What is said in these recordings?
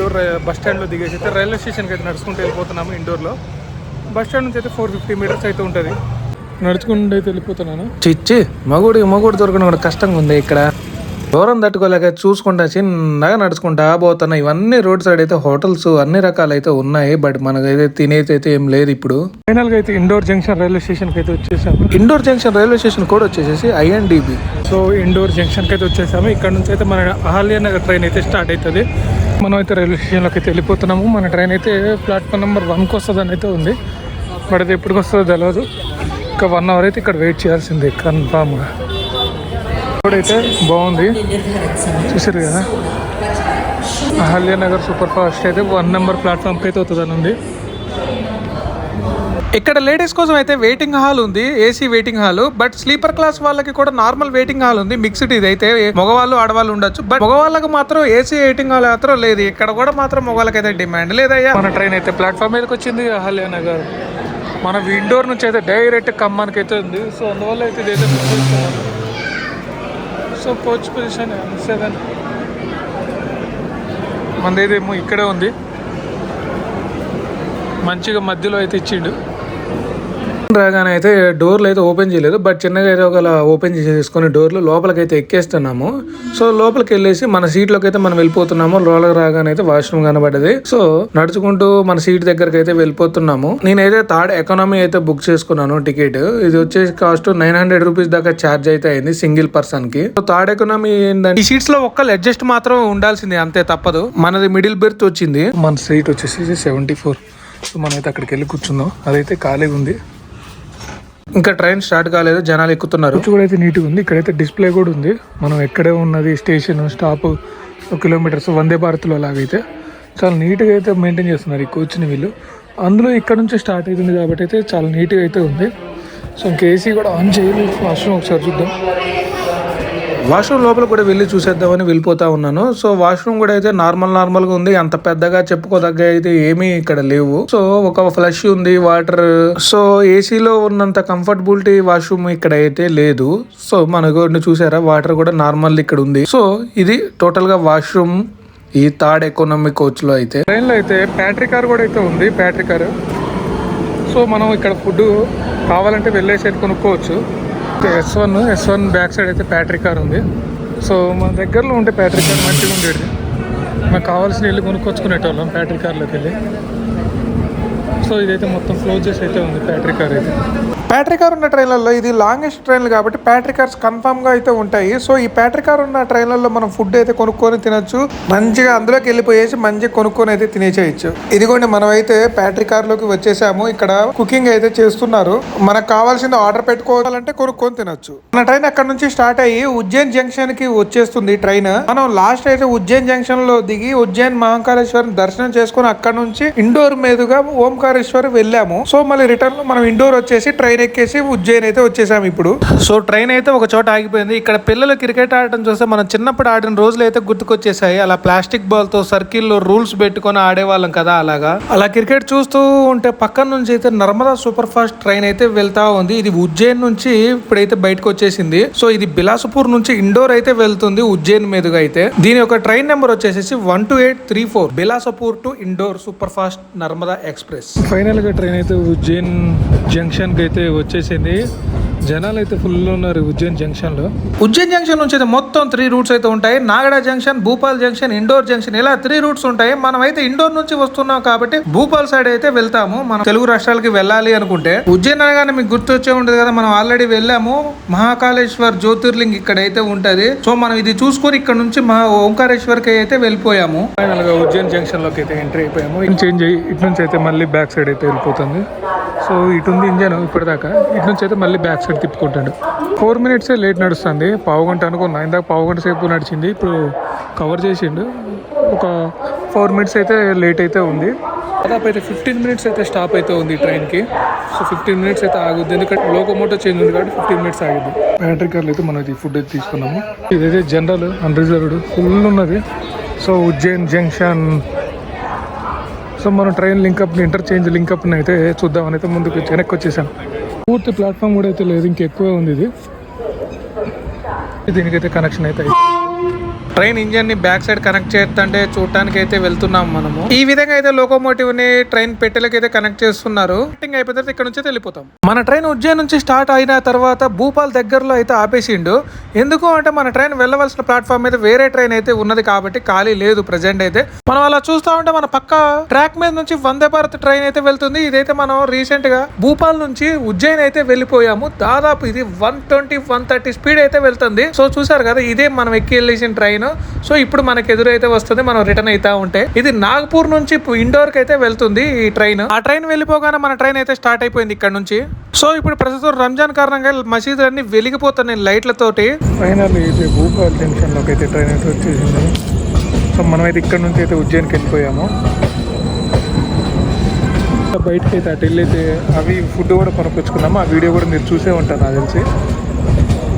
Indoor bus స్టాండ్లో దిగేసి అయితే రైల్వే స్టేషన్కి అయితే నడుచుకుంటూ వెళ్ళిపోతున్నాము. ఇండోర్లో బస్ స్టాండ్ నుంచి అయితే 450 మీటర్స్ అయితే ఉంటుంది. నడుచుకుంటూ అయితే వెళ్ళిపోతున్నాను. చిచ్చి మగుడు దొరకడం కూడా కష్టంగా ఉంది. ఇక్కడ దూరం తట్టుకోలేక చూసుకుంటా చిన్నగా నడుచుకుంటా పోతున్నా. ఇవన్నీ రోడ్ సైడ్ అయితే హోటల్స్ అన్ని రకాలు అయితే ఉన్నాయి. బట్ మనకైతే తినేది అయితే ఏం లేదు. ఇప్పుడు ఫైనల్ గా అయితే ఇండోర్ జంక్షన్ రైల్వే స్టేషన్ కి అయితే వచ్చేసాము. ఇండోర్ జంక్షన్ రైల్వే స్టేషన్ కూడా వచ్చేసేసి INDB. సో ఇండోర్ జంక్షన్ కి అయితే వచ్చేసాము. ఇక్కడ నుంచి అయితే మన అహల్యానగర్ ట్రైన్ అయితే స్టార్ట్ అవుతుంది. మనం అయితే రైల్వే స్టేషన్లోకి అయితే వెళ్ళిపోతున్నాము. మన ట్రైన్ అయితే ప్లాట్ఫామ్ నెంబర్ 1కి వస్తుందని అయితే ఉంది. బట్ అది ఎప్పటికి వస్తుందో తెలియదు. ఇంకా 1 అవర్ అయితే ఇక్కడ వెయిట్ చేయాల్సిందే కన్ఫామ్గా. ఇప్పుడైతే బాగుంది, చూసారు కదా. అహల్యానగర్ సూపర్ ఫాస్ట్ అయితే 1 నెంబర్ ప్లాట్ఫామ్కి అయితే అవుతుందని ఉంది. ఇక్కడ లేడీస్ కోసం అయితే వెయిటింగ్ హాల్ ఉంది, AC waiting hall. But sleeper class వాళ్ళకి కూడా నార్మల్ వెయిటింగ్ హాల్ ఉంది. మిక్స్డ్ ఇది అయితే మగవాళ్ళు ఆడవాళ్ళు ఉండొచ్చు. బట్ మగవాళ్ళకి మాత్రం ఏసీ వెయిటింగ్ హాల్ మాత్రం లేదు. ఇక్కడ కూడా మాత్రం మగవాళ్ళకి అయితే డిమాండ్ లేదయ్యా. మన ట్రైన్ అయితే ప్లాట్ఫామ్ మీదకి వచ్చింది. అహల్యానగర్ మన ఇండోర్ నుంచి అయితే డైరెక్ట్ ఖమ్మానికి అయితే ఉంది. సో అందువల్ల అయితే ఇదైతే బుక్ చేసుకున్నాము. సో కోచ్ పొజిషన్ 7 మందేదేమో ఇక్కడే ఉంది. మంచిగా మధ్యలో అయితే ఇచ్చిండు. రాగానే అయితే డోర్లు అయితే ఓపెన్ చేయలేదు. బట్ చిన్నగా అయితే ఒక ఓపెన్ చేసేసుకొని డోర్లు లోపలికి అయితే ఎక్కేస్తున్నాము. సో లోపలికి వెళ్ళేసి మన సీట్లోకి అయితే మనం వెళ్ళిపోతున్నాము. లోపలికి రాగానే అయితే వాష్రూమ్ కనబడ్డది. సో నడుచుకుంటూ మన సీట్ దగ్గరకి అయితే వెళ్ళిపోతున్నాము. నేనైతే థర్డ్ ఎకానమీ అయితే బుక్ చేసుకున్నాను టికెట్. ఇది వచ్చేసి కాస్ట్ 900 రూపీస్ దాకా ఛార్జ్ అయితే అయింది సింగిల్ పర్సన్ కి. సో థర్డ్ ఎకానమీ ఏంటంటే ఈ సీట్స్ లో ఒక్కళ్ళు అడ్జస్ట్ మాత్రం ఉండాల్సిందే, అంతే తప్పదు. మనది మిడిల్ బెర్త్ వచ్చింది. మన సీట్ వచ్చేసి 74. సో మనమైతే అక్కడికి వెళ్ళి కూర్చుందాం. అదైతే ఖాళీగా ఉంది. ఇంకా ట్రైన్ స్టార్ట్ కాలేదు, జనాలు ఎక్కుతున్నారు. కూడా అయితే నీట్గా ఉంది. ఇక్కడైతే డిస్ప్లే కూడా ఉంది. మనం ఎక్కడే ఉన్నది స్టేషన్ స్టాప్ కిలోమీటర్స్ వందే భారత్లో లాగైతే చాలా నీట్గా అయితే మెయింటైన్ చేస్తున్నారు ఈ కోచ్ని వీళ్ళు. అందులో ఇక్కడ నుంచి స్టార్ట్ అవుతుంది కాబట్టి అయితే చాలా నీట్గా అయితే ఉంది. సో ఇంకా ఏసీ కూడా ఆన్ చేయలేదు. వాష్రూమ్ ఒకసారి చూద్దాం. వాష్రూమ్ లోపల కూడా వెళ్ళి చూసేద్దామని వెళ్ళిపోతా ఉన్నాను. సో వాష్రూమ్ కూడా అయితే నార్మల్గా ఉంది. అంత పెద్దగా చెప్పుకోదగ్గ అయితే ఏమీ ఇక్కడ లేవు. సో ఒక ఫ్లష్ ఉంది, వాటర్. సో ఏసీలో ఉన్నంత కంఫర్టబిలిటీ వాష్రూమ్ ఇక్కడ అయితే లేదు. సో మనకు చూసారా వాటర్ కూడా నార్మల్ ఇక్కడ ఉంది. సో ఇది టోటల్ గా వాష్రూమ్ ఈ థర్డ్ ఎకానమీ కోచ్ లో అయితే. ట్రైన్ లో అయితే ప్యాట్రీ కార్ కూడా అయితే ఉంది, ప్యాట్రీ కార్. సో మనం ఇక్కడ ఫుడ్ కావాలంటే వెళ్ళేసి కొనుక్కోవచ్చు. S1 బ్యాక్ సైడ్ అయితే ప్యాట్రీ కార్ ఉంది. సో మన దగ్గరలో ఉంటే ప్యాట్రీ కార్ మంచిగా ఉండేది. మనకు కావాల్సిన వెళ్ళి కొనుక్కొచ్చుకునేటోళ్ళం ప్యాట్రీ కార్లోకి వెళ్ళి. సో ఇదైతే మొత్తం క్లోజ్ చేసి అయితే ఉంది ప్యాట్రీ కార్ అయితే. ప్యాట్రీ కార్ ఉన్న ట్రైన్లలో ఇది లాంగెస్ట్ ట్రైన్లు కాబట్టి ప్యాట్రీ కార్స్ కన్ఫామ్గా అయితే ఉంటాయి. సో ఈ ప్యాట్రీ కార్ ఉన్న ట్రైన్లలో మనం ఫుడ్ అయితే కొనుక్కొని తినొచ్చు. మంచిగా అందులోకి వెళ్ళిపోయేసి మంచిగా కొనుక్కొని అయితే తినేసేయచ్చు. ఇదిగోండి మనం అయితే ప్యాట్రీ కార్లోకి వచ్చేసాము. ఇక్కడ కుకింగ్ అయితే చేస్తున్నారు. మనకు కావాల్సింది ఆర్డర్ పెట్టుకోవాలంటే కొనుక్కొని తినొచ్చు. మన ట్రైన్ అక్కడ నుంచి స్టార్ట్ అయ్యి ఉజ్జయిన్ జంక్షన్ కి వచ్చేస్తుంది ట్రైన్. మనం లాస్ట్ అయితే ఉజ్జయిన్ జంక్షన్ లో దిగి ఉజ్జయిన్ మహాకాళేశ్వరం దర్శనం చేసుకుని అక్కడ నుంచి ఇండోర్ మీదుగా ఓంకారేశ్వర్ వెళ్ళాము. సో మళ్ళీ రిటర్న్ లో మనం ఇండోర్ వచ్చేసి ట్రైన్ ఎక్కేసి ఉజ్జయిన్ అయితే వచ్చేసాము ఇప్పుడు. సో ట్రైన్ అయితే ఒక చోట ఆగిపోయింది. ఇక్కడ పిల్లలు క్రికెట్ ఆడటం చూస్తే మనం చిన్నప్పుడు ఆడిన రోజులు అయితే గుర్తుకొచ్చేసాయి. అలా ప్లాస్టిక్ బాల్ తో సర్కిల్ లో రూల్స్ పెట్టుకొని ఆడేవాళ్ళం కదా. అలా క్రికెట్ చూస్తూ ఉంటే పక్కన నుంచి అయితే నర్మదా సూపర్ ఫాస్ట్ ట్రైన్ అయితే వెళ్తా ఉంది. ఇది ఉజ్జయిన్ నుంచి ఇప్పుడైతే బయటకు వచ్చేసింది. సో ఇది బిలాసపూర్ నుంచి ఇండోర్ అయితే వెళ్తుంది ఉజ్జయిన్ మీదుగా అయితే. దీని యొక్క ట్రైన్ నెంబర్ వచ్చేసి 12834 Bilaspur to Indore super fast Narmada express. Final గా ట్రైన్ అయితే ఉజ్జయిన్ జంక్షన్ కి అయితే వచ్చేసింది. జనాలు అయితే ఫుల్ ఉన్నారు ఉజ్జయిన్ జంక్షన్ లో. ఉజ్జయిన్ జంక్షన్ నుంచి అయితే మొత్తం 3 రూట్స్ అయితే ఉంటాయి. Nagda junction, Bhopal junction, Indore junction, ఇలా 3 రూట్స్ ఉంటాయి. మనం అయితే ఇండోర్ నుంచి వస్తున్నాం కాబట్టి భూపాల్ సైడ్ అయితే వెళ్తాము. మనం తెలుగు రాష్ట్రాలకి వెళ్ళాలి అనుకుంటే. ఉజ్జయిన్ అనగానే మీకు గుర్తొచ్చే ఉంటుంది కదా, మనం ఆల్రెడీ వెళ్ళాము. మహాకాళేశ్వర్ జ్యోతిర్లింగ్ ఇక్కడైతే ఉంటది. సో మనం ఇది చూసుకొని ఇక్కడ నుంచి ఓంకారేశ్వర్ కి అయితే వెళ్ళిపోయాము. ఫైనల్ గా ఉజ్జయిన్ జంక్షన్ లోకి అయితే ఎంట్రీ అయిపోయాము. చేంజ్ అయ్యి ఇటు నుంచి అయితే మళ్ళీ బ్యాక్ సైడ్ అయితే వెళ్ళిపోతుంది. సో ఇటు ఉంది ఇంజన్ ఇప్పటిదాకా. ఇటు నుంచి అయితే మళ్ళీ బ్యాక్ సైడ్ తిప్పుకుంటాడు. 4 minutes లేట్ నడుస్తుంది. పావుగంట అనుకున్నా, ఇందాక పావుగంట సేపు నడిచింది. ఇప్పుడు కవర్ చేసిండు. ఒక 4 minutes అయితే లేట్ అయితే ఉంది. దాదాపు అయితే 15 minutes అయితే స్టాప్ అయితే ఉంది ట్రైన్కి. సో 15 minutes అయితే ఆగుద్ది, ఎందుకంటే లోకోమోటివ్ చేంజ్ ఉంది కాబట్టి 15 minutes ఆగుద్ది. ప్యాట్రీ కార్లో అయితే మనం ఇది ఫుడ్ అయితే తీసుకున్నాము. ఇదైతే జనరల్ అన్రిజర్వ్డ్ ఫుల్ ఉన్నది. So Ujjain junction. సో మనం ట్రైన్ లింకప్ ఇంటర్చేంజ్ లింకప్ అయితే చూద్దామని అయితే ముందుకు వెనక్కి వచ్చేసాం. పూర్తి ప్లాట్ఫామ్ కూడా అయితే లేదు, ఇంకెక్కువే ఉంది ఇది. దీనికైతే కనెక్షన్ అయితే ట్రైన్ ఇంజన్ ని బ్యాక్ సైడ్ కనెక్ట్ చేస్తుంటే చూడటానికి అయితే వెళ్తున్నాం మనము. ఈ విధంగా అయితే లోకోమోటివ్ ని ట్రైన్ పెట్టెలకి అయితే కనెక్ట్ చేస్తున్నారు. అయిపోయిన తర్వాత ఇక్కడ నుంచి వెళ్ళిపోతాం. మన ట్రైన్ ఉజ్జయిన్ నుంచి స్టార్ట్ అయిన తర్వాత భూపాల్ దగ్గరలో అయితే ఆపేసిండు. ఎందుకు అంటే మన ట్రైన్ వెళ్ళవలసిన ప్లాట్ఫామ్ మీద వేరే ట్రైన్ అయితే ఉన్నది కాబట్టి ఖాళీ లేదు ప్రెసెంట్ అయితే. మనం అలా చూస్తా ఉంటే మన పక్క ట్రాక్ మీద నుంచి వందే భారత్ ట్రైన్ అయితే వెళ్తుంది. ఇదైతే మనం రీసెంట్ గా భూపాల్ నుంచి ఉజ్జయిన్ అయితే వెళ్ళిపోయాము. దాదాపు ఇది 120-130 స్పీడ్ అయితే వెళ్తుంది. సో చూసారు కదా, ఇదే మనం ఎక్కి వెళ్ళేసిన ట్రైన్. సో ఇప్పుడు మనకు ఎదురైతే వస్తుంది, మనం రిటర్న్ అవుతా ఉంటే. ఇది నాగపూర్ నుంచి ఇండోర్ కి అయితే వెళ్తుంది ఈ ట్రైన్. ఆ ట్రైన్ వెళ్ళిపోగానే మన ట్రైన్ అయితే స్టార్ట్ అయిపోయింది ఇక్కడ నుంచి. సో ఇప్పుడు ప్రస్తుతం రంజాన్ కారణంగా మసీదులన్నీ వెలిగిపోతున్నాయి లైట్లతోటి. ఫైనల్ ఇది భూపాల్ జంక్షన్ లోకి అయితే ట్రైన్ అయితే వచ్చేసింది. సో మనమైతే ఇక్కడ నుంచి అయితే ఉజ్జయిన్కి వెళ్ళిపోయాము. బయటకి అయితే అటు వెళ్ళైతే అవి ఫుడ్ కూడా కొనుక్కొచ్చుకున్నాము. ఆ వీడియో కూడా మీరు చూసే ఉంటారు నాకు తెలిసి.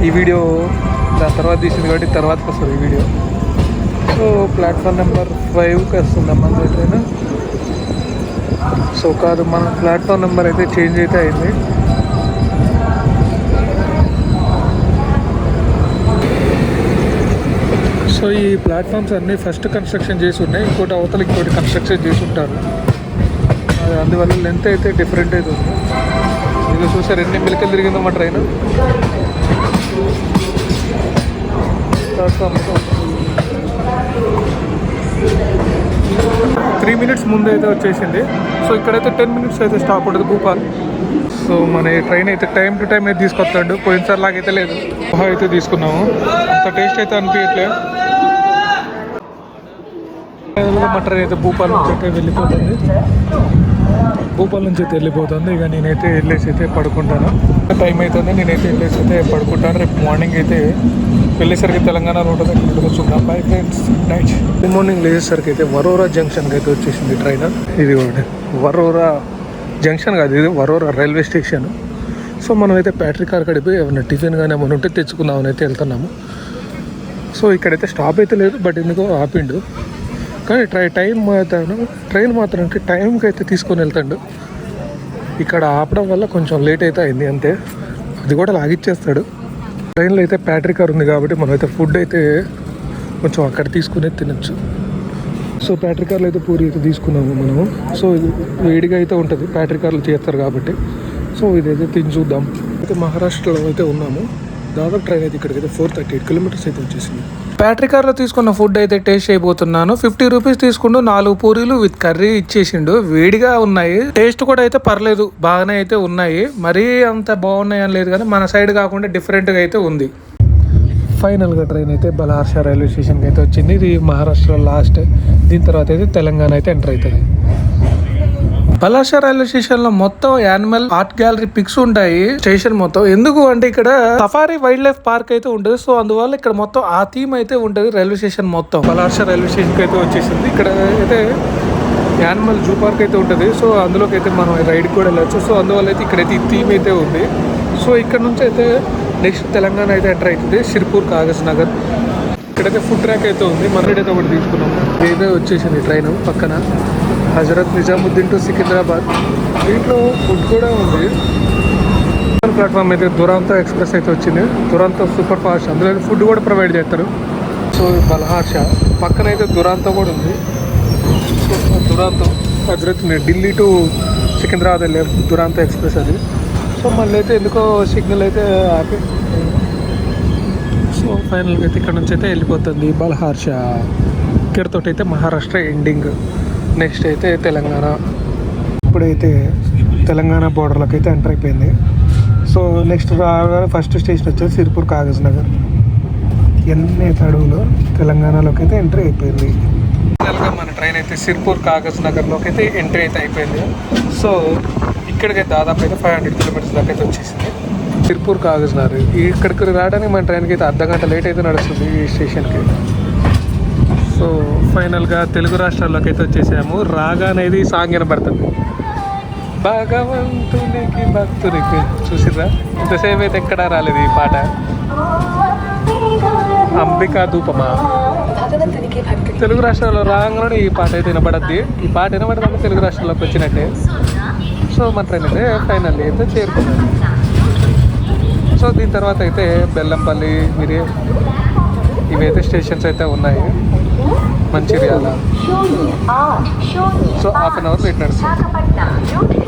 ఈ వీడియో దాని తర్వాత తీసింది కాబట్టి తర్వాతకి వస్తుంది ఈ వీడియో. సో ప్లాట్ఫామ్ నెంబర్ 5కి వస్తుందమ్మా ట్రైన్. సో కాదు, మన ప్లాట్ఫామ్ నెంబర్ అయితే చేంజ్ అయితే అయింది. సో ఈ ప్లాట్ఫామ్స్ అన్నీ ఫస్ట్ కన్స్ట్రక్షన్ చేసి ఉన్నాయి. ఇంకోటి అవతల ఇంకోటి కన్స్ట్రక్షన్ చేసి ఉంటారు. అందువల్ల లెంత్ అయితే డిఫరెంట్ అయితే ఉంది. ఇది చూసారు ఎన్ని మిలికలు తిరిగిందో మా ట్రైన్. 3 మినిట్స్ ముందు అయితే వచ్చేసింది. సో ఇక్కడైతే 10 మినిట్స్ అయితే స్టాప్ ఉంటుంది భూపాల్. సో మన ట్రైన్ అయితే టైం టు టైం అయితే తీసుకొస్తాడు. పోయినసారి లాగైతే లేదు. పోహా అయితే తీసుకున్నాము. అంత టేస్ట్ అయితే అనిపించట్లేదు. మా ట్రైన్ అయితే భూపాల్ నుంచి అయితే వెళ్ళిపోతుంది. ఇక నేనైతే వెళ్ళేసి అయితే పడుకుంటాను. టైం అవుతుంది, నేనైతే వెళ్ళేసి అయితే పడుకుంటాను. రేపు మార్నింగ్ అయితే వెళ్ళేసరికి తెలంగాణలో ఉంటుంది. అక్కడ చూద్దాం. Bye friends, night. మార్నింగ్ లేచేసరికి అయితే వరోరా జంక్షన్కి అయితే వచ్చేసింది ట్రైన్. ఇది వరోరా జంక్షన్ కాదు, ఇది వరోరా రైల్వే స్టేషన్. సో మనం అయితే బ్యాటరీ కార్ కడిపోయి ఏమైనా టిఫిన్ కానీ ఏమైనా ఉంటే తెచ్చుకుందామని అయితే వెళ్తున్నాము. సో ఇక్కడైతే స్టాప్ అయితే లేదు, బట్ ఎందుకో ఆపిండు. కానీ ట్రైన్ మాత్రం టైంకి అయితే తీసుకొని వెళ్తాడు. ఇక్కడ ఆపడం వల్ల కొంచెం లేట్ అయితే అయింది అంతే. అది కూడా లాగిచ్చేస్తాడు. ట్రైన్లో అయితే బ్యాటరీ కార్ ఉంది కాబట్టి మనం అయితే ఫుడ్ అయితే కొంచెం అక్కడ తీసుకునే తినచ్చు. సో బ్యాటరీ కార్లో అయితే పూరి అయితే తీసుకున్నాము మనము. సో ఇది వేడిగా అయితే ఉంటుంది, బ్యాటరీ కార్లు చేస్తారు కాబట్టి. సో ఇదైతే తిని చూద్దాం. అయితే మహారాష్ట్రలో అయితే ఉన్నాము. దాదాపు ట్రైన్ అయితే ఇక్కడికి అయితే 438 కిలోమీటర్స్ అయితే వచ్చేసింది. బ్యాటరీ కార్లో తీసుకున్న ఫుడ్ అయితే టేస్ట్ చేయబోతున్నాను. 50 రూపీస్ తీసుకుంటూ 4 పూరీలు విత్ కర్రీ ఇచ్చేసిండు. వేడిగా ఉన్నాయి, టేస్ట్ కూడా అయితే పర్లేదు, బాగానే అయితే ఉన్నాయి. మరీ అంత బాగున్నాయి అని లేదు కానీ మన సైడ్ కాకుండా డిఫరెంట్గా అయితే ఉంది. ఫైనల్గా ట్రైన్ అయితే బల్హార్షా రైల్వే స్టేషన్కి అయితే వచ్చింది. ఇది మహారాష్ట్ర లాస్ట్. దీని తర్వాత అయితే తెలంగాణ అయితే ఎంటర్ అవుతుంది. బల్హార్షా రైల్వే స్టేషన్ లో మొత్తం యానిమల్ ఆర్ట్ గ్యాలరీ పిక్స్ ఉంటాయి స్టేషన్ మొత్తం. ఎందుకు అంటే ఇక్కడ సఫారీ వైల్డ్ లైఫ్ పార్క్ అయితే ఉంటుంది. సో అందువల్ల ఇక్కడ మొత్తం ఆ థీమ్ అయితే ఉంటుంది రైల్వే స్టేషన్ మొత్తం. బల్హార్షా రైల్వే స్టేషన్ కి అయితే వచ్చేసింది. ఇక్కడ అయితే యానిమల్ జూ పార్క్ అయితే ఉంటుంది. సో అందులోకి అయితే మనం రైడ్ కూడా వెళ్ళచ్చు. సో అందువల్ల అయితే ఇక్కడైతే ఈ థీమ్ అయితే ఉంది. సో ఇక్కడ నుంచి అయితే నెక్స్ట్ తెలంగాణ అయితే ఎంటర్ అవుతుంది, సిర్పూర్ కాగజ్ నగర్. ఇక్కడైతే ఫుడ్ ట్రాక్ అయితే ఉంది. మనైతే ఒకటి తీసుకున్నాము. ఇదే వచ్చేసింది ట్రైన్ పక్కన హజరత్ నిజాముద్దీన్ టు సికింద్రాబాద్. దీంట్లో ఫుడ్ కూడా ఉంది. ప్లాట్ఫామ్ అయితే దురాంతో ఎక్స్ప్రెస్ అయితే వచ్చింది. దురాంతో సూపర్ ఫాస్ట్, అందులో ఫుడ్ కూడా ప్రొవైడ్ చేస్తారు. సో బల్హార్షా పక్కన అయితే దురాంతో కూడా ఉంది. సో దురాంతో హజరత్ ఢిల్లీ టు సికింద్రాబాద్ వెళ్ళే దురాంతో ఎక్స్ప్రెస్ అది. సో మళ్ళీ అయితే ఎందుకో సిగ్నల్ అయితే ఆపి. సో ఫైనల్గా అయితే ఇక్కడ నుంచి అయితే వెళ్ళిపోతుంది బల్హార్షా. ఇక్కడితో అయితే మహారాష్ట్ర ఎండింగ్. నెక్స్ట్ అయితే తెలంగాణ. ఇప్పుడైతే తెలంగాణ బోర్డర్లోకి అయితే ఎంటర్ అయిపోయింది. సో నెక్స్ట్ రాగానే ఫస్ట్ స్టేషన్ వచ్చేసి సిర్పూర్ కాగజ్ నగర్. ఎన్ని అడుగులు తెలంగాణలోకి అయితే ఎంట్రీ అయిపోయింది. ఫైనల్గా మన ట్రైన్ అయితే సిర్పూర్ కాగజ్ నగర్లోకి అయితే ఎంట్రీ అయితే అయిపోయింది. సో ఇక్కడికి దాదాపు అయితే 500 కిలోమీటర్స్ దాకా అయితే వచ్చేసింది సిర్పూర్ కాగజ్ నగర్. ఇక్కడికి రావడానికి మన ట్రైన్కి అయితే అర్ధ గంట లేట్ అయితే నడుస్తుంది ఈ స్టేషన్కి. సో ఫైనల్గా తెలుగు రాష్ట్రాల్లోకి అయితే వచ్చేసాము. రాగా అనేది సాంగ్ వినబడుతుంది. భగవంతునికి భక్తునికి. చూసిర్రా, ఇంతసేపు అయితే ఎక్కడా రాలేదు ఈ పాట. అంబికా ధూపమా. తెలుగు రాష్ట్రాల్లో రాగానే ఈ పాట అయితే వినబడద్ది. ఈ పాట వినబడదంటే తెలుగు రాష్ట్రాల్లోకి వచ్చినట్టే. సో మన ట్రైన్ అయితే ఫైనల్లీ అయితే చేరుకున్నాను. సో దీని తర్వాత అయితే బెల్లంపల్లి ఇవైతే స్టేషన్స్ అయితే ఉన్నాయి Mancherial. So half an hour wait నడుస్తుంది.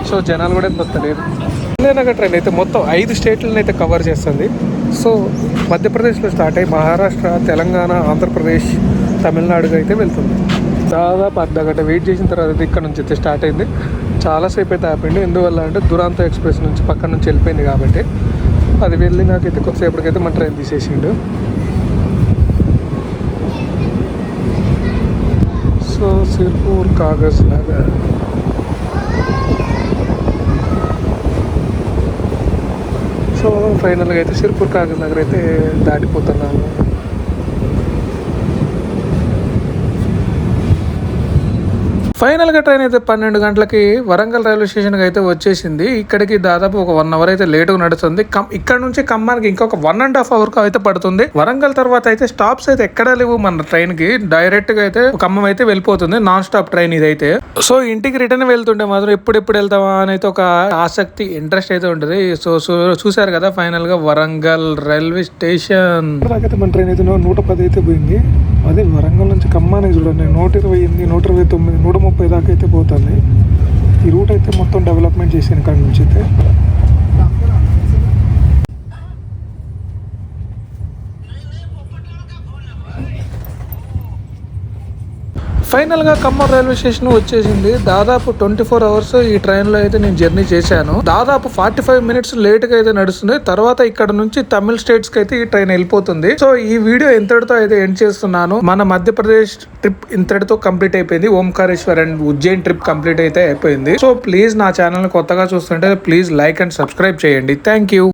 సో జనాలు కూడా వస్తలేరు. నగర్ ట్రైన్ అయితే మొత్తం 5 స్టేట్లను అయితే కవర్ చేస్తుంది. సో మధ్యప్రదేశ్లో స్టార్ట్ అయ్యి మహారాష్ట్ర, తెలంగాణ, ఆంధ్రప్రదేశ్, తమిళనాడుగా అయితే వెళ్తుంది. దాదాపు అర్ధగంట వెయిట్ చేసిన తర్వాత ఇక్కడ నుంచి అయితే స్టార్ట్ అయింది. చాలాసేపు అయితే ఆపిండి. ఎందువల్ల అంటే దురాంతో ఎక్స్ప్రెస్ నుంచి పక్కన నుంచి వెళ్ళిపోయింది కాబట్టి. అది వెళ్ళి నాకైతే కొద్దిసేపటికైతే మన ట్రైన్ తీసేసిండు. So Sirpur Kagaznagar. So ఫైనల్గా అయితే సిర్పూర్ కాగజ్ నగర్ అయితే దాటిపోతున్నాను. ఫైనల్గా ట్రైన్ అయితే 12 గంటలకి వరంగల్ రైల్వే స్టేషన్కి అయితే వచ్చేసింది. ఇక్కడికి దాదాపు ఒక 1 అవర్ అయితే లేటుగా నడుస్తుంది. ఇక్కడ నుంచి ఖమ్మానికి ఇంకొక 1.5 అవర్ అయితే పడుతుంది. వరంగల్ తర్వాత అయితే స్టాప్స్ అయితే ఎక్కడా లేవు మన ట్రైన్ కి. డైరెక్ట్ గా అయితే ఖమ్మం అయితే వెళ్ళిపోతుంది. నాన్ స్టాప్ ట్రైన్ ఇదైతే. సో ఇంటికి రిటర్న్ వెళ్తుంటే మాత్రం ఎప్పుడు వెళ్తావా అని అయితే ఒక ఆసక్తి, ఇంట్రెస్ట్ అయితే ఉంటుంది. సో చూసారు కదా ఫైనల్ గా వరంగల్ రైల్వే స్టేషన్. మన ట్రైన్ అయితే 110 అయితే పోయింది. అదే వరంగల్ నుంచి ఖమ్మానికి చూడండి 128, 129, 130 దాకా అయితే పోతుంది. ఈ రూట్ అయితే మొత్తం డెవలప్మెంట్ చేసాను ఇక్కడ నుంచి అయితే. ఫైనల్గా ఖమ్మం రైల్వే స్టేషన్ వచ్చేసింది. దాదాపు 24 అవర్స్ ఈ ట్రైన్లో అయితే నేను జర్నీ చేశాను. దాదాపు 45 మినిట్స్ లేట్గా అయితే నడుస్తుంది. తర్వాత ఇక్కడ నుంచి తమిళ స్టేట్స్కి అయితే ఈ ట్రైన్ వెళ్ళిపోతుంది. సో ఈ వీడియో ఇంతటితో అయితే ఎండ్ చేస్తున్నాను. మన మధ్యప్రదేశ్ ట్రిప్ ఇంతటితో కంప్లీట్ అయిపోయింది. Omkareshwar and Ujjain trip complete అయితే అయిపోయింది. సో ప్లీజ్ నా ఛానల్ కొత్తగా చూస్తుంటే ప్లీజ్ లైక్ అండ్ సబ్స్క్రైబ్ చేయండి. Thank you.